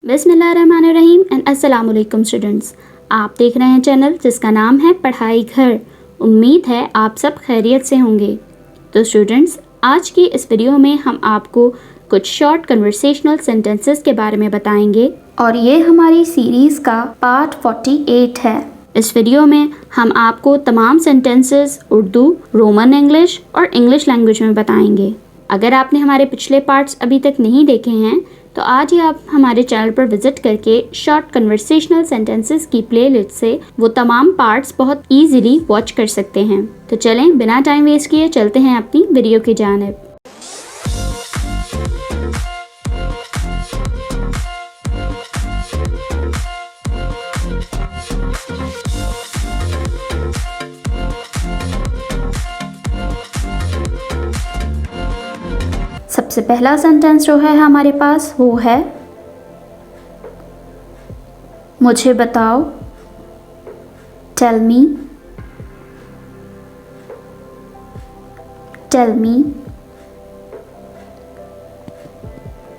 बिस्मिल्लाहिर्रहमानिर्रहीम एंड अस्सलाम वालेकुम स्टूडेंट्स। आप देख रहे हैं चैनल जिसका नाम है पढ़ाई घर। उम्मीद है आप सब खैरियत से होंगे। तो स्टूडेंट्स, आज की इस वीडियो में हम आपको कुछ शॉर्ट कन्वर्सेशनल सेंटेंसेस के बारे में बताएंगे और ये हमारी सीरीज़ का पार्ट 48 है। इस वीडियो में हम आपको तमाम सेंटेंसेस उर्दू, रोमन इंग्लिश और इंग्लिश लैंग्वेज में बताएंगे। अगर आपने हमारे पिछले पार्ट्स अभी तक नहीं देखे हैं तो आज ही आप हमारे चैनल पर विजिट करके शॉर्ट कन्वर्सेशनल सेंटेंसेस की प्लेलिस्ट से वो तमाम पार्ट्स बहुत इजीली वॉच कर सकते हैं। तो चलें बिना टाइम वेस्ट किए चलते हैं अपनी वीडियो की जानिब। सबसे पहला सेंटेंस जो है हमारे पास वो है मुझे बताओ, टेल मी, टेल मी।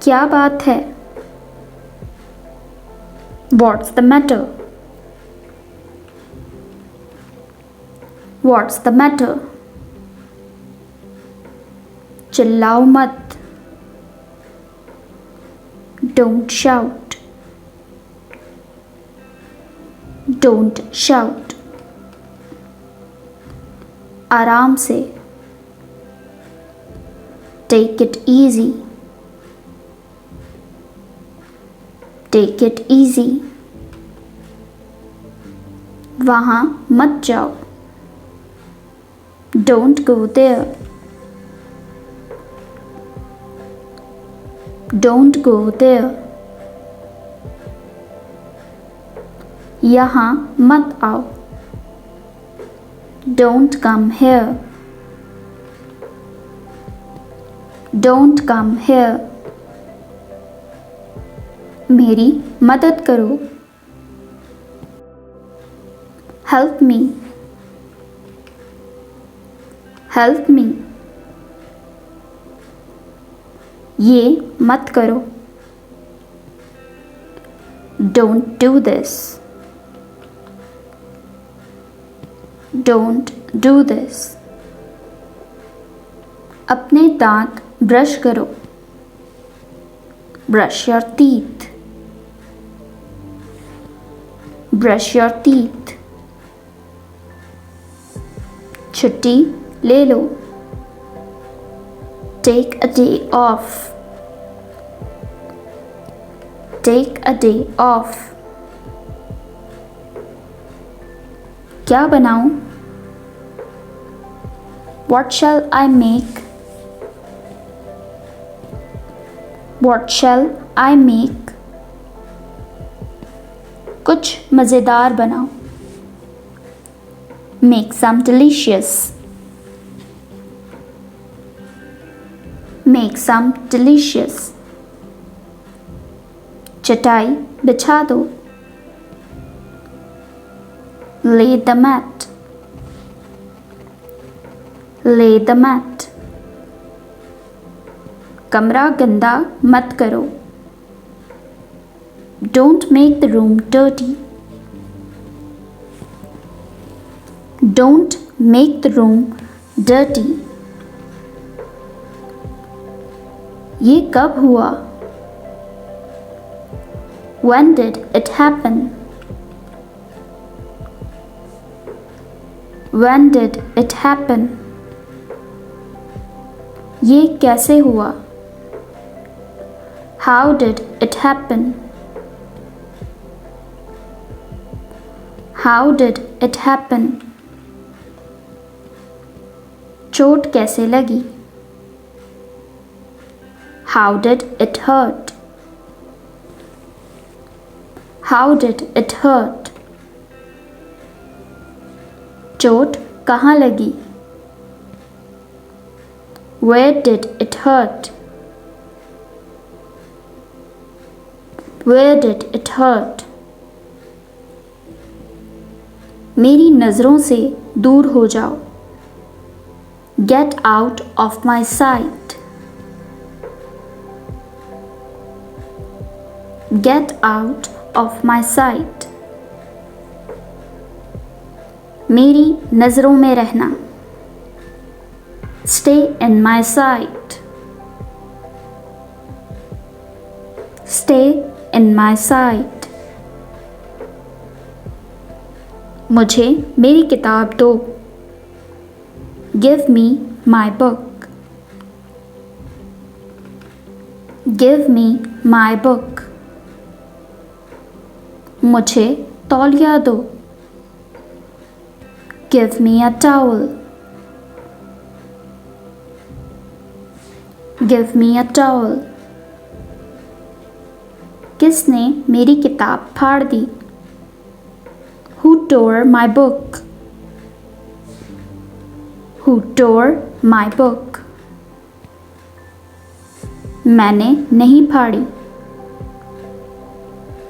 क्या बात है, what's the matter, what's the matter. चिल्लाओ मत, डोंट शाउट, डोंट शाउट। आराम से, take it easy, take it easy. वहां मत जाओ, don't go there, don't go there. यहाँ मत आओ, don't come here, don't come here. मेरी मदद करो, हेल्प मी, हेल्प मी। ये मत करो, don't do this, don't do this. अपने दांत ब्रश करो, brush your teeth, brush your teeth. छुट्टी ले लो, take a day off, take a day off. क्या बनाऊं, what shall I make, what shall I make. कुछ मज़ेदार बनाओ, make some delicious, make some delicious. चटाई बिछा दो, lay the mat, lay the mat। कमरा गंदा मत करो, don't make the room dirty, don't make the room dirty। ये कब हुआ, when did it happen, when did it happen। ये कैसे हुआ, how did it happen, how did it happen। चोट कैसे लगी, how did it hurt, how did it hurt। चोट कहाँ लगी, where did it hurt, where did it hurt। मेरी नज़रों से दूर हो जाओ, get out of my sight, Get out of my sight. मेरी नज़रों में रहना. Stay in my sight. Stay in my sight. मुझे मेरी किताब दो. Give me my book. Give me my book. मुझे तौलिया दो. Give me a towel. Give me a towel. किसने मेरी किताब फाड़ दी? Who tore my book? Who tore my book? मैंने नहीं फाड़ी.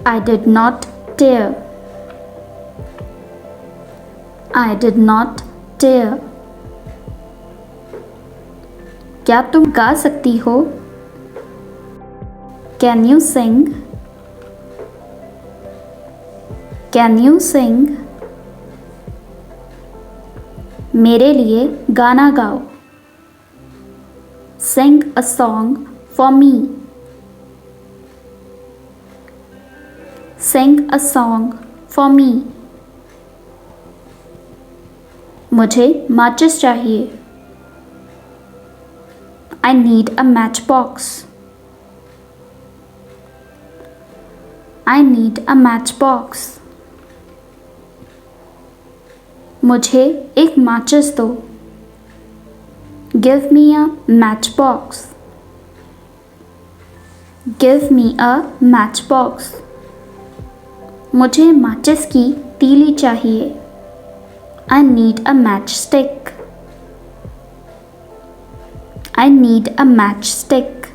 I did not tear. I did not tear. क्या तुम गा सकती हो? Can you sing? Can you sing? मेरे लिए गाना गाओ. Sing a song for me. Sing a song for me. मुझे माचिस चाहिए. I need a matchbox. I need a matchbox. मुझे एक माचिस दो. Give me a matchbox. Give me a matchbox. मुझे माचिस की तीली चाहिए. I need a matchstick. I need a matchstick.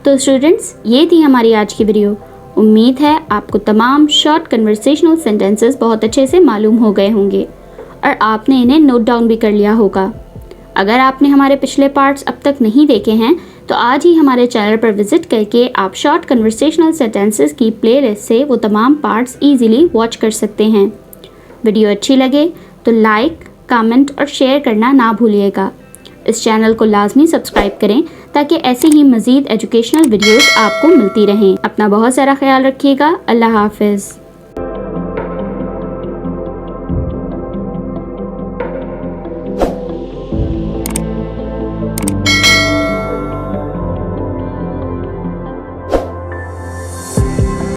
तो स्टूडेंट्स, ये थी हमारी आज की वीडियो. उम्मीद है आपको तमाम शॉर्ट कन्वर्सेशनल सेंटेंसेस बहुत अच्छे से मालूम हो गए होंगे और आपने इन्हें नोट डाउन भी कर लिया होगा. अगर आपने हमारे पिछले पार्ट्स अब तक नहीं देखे हैं तो आज ही हमारे चैनल पर विजिट करके आप शॉर्ट कन्वर्सेशनल सेंटेंसेस की प्लेलिस्ट से वो तमाम पार्ट्स इजीली वॉच कर सकते हैं. वीडियो अच्छी लगे तो लाइक, कमेंट और शेयर करना ना भूलिएगा. इस चैनल को लाजमी सब्सक्राइब करें ताकि ऐसी ही मज़ीद एजुकेशनल वीडियोस आपको मिलती रहें. अपना बहुत सारा ख्याल रखिएगा. अल्लाह हाफिज़.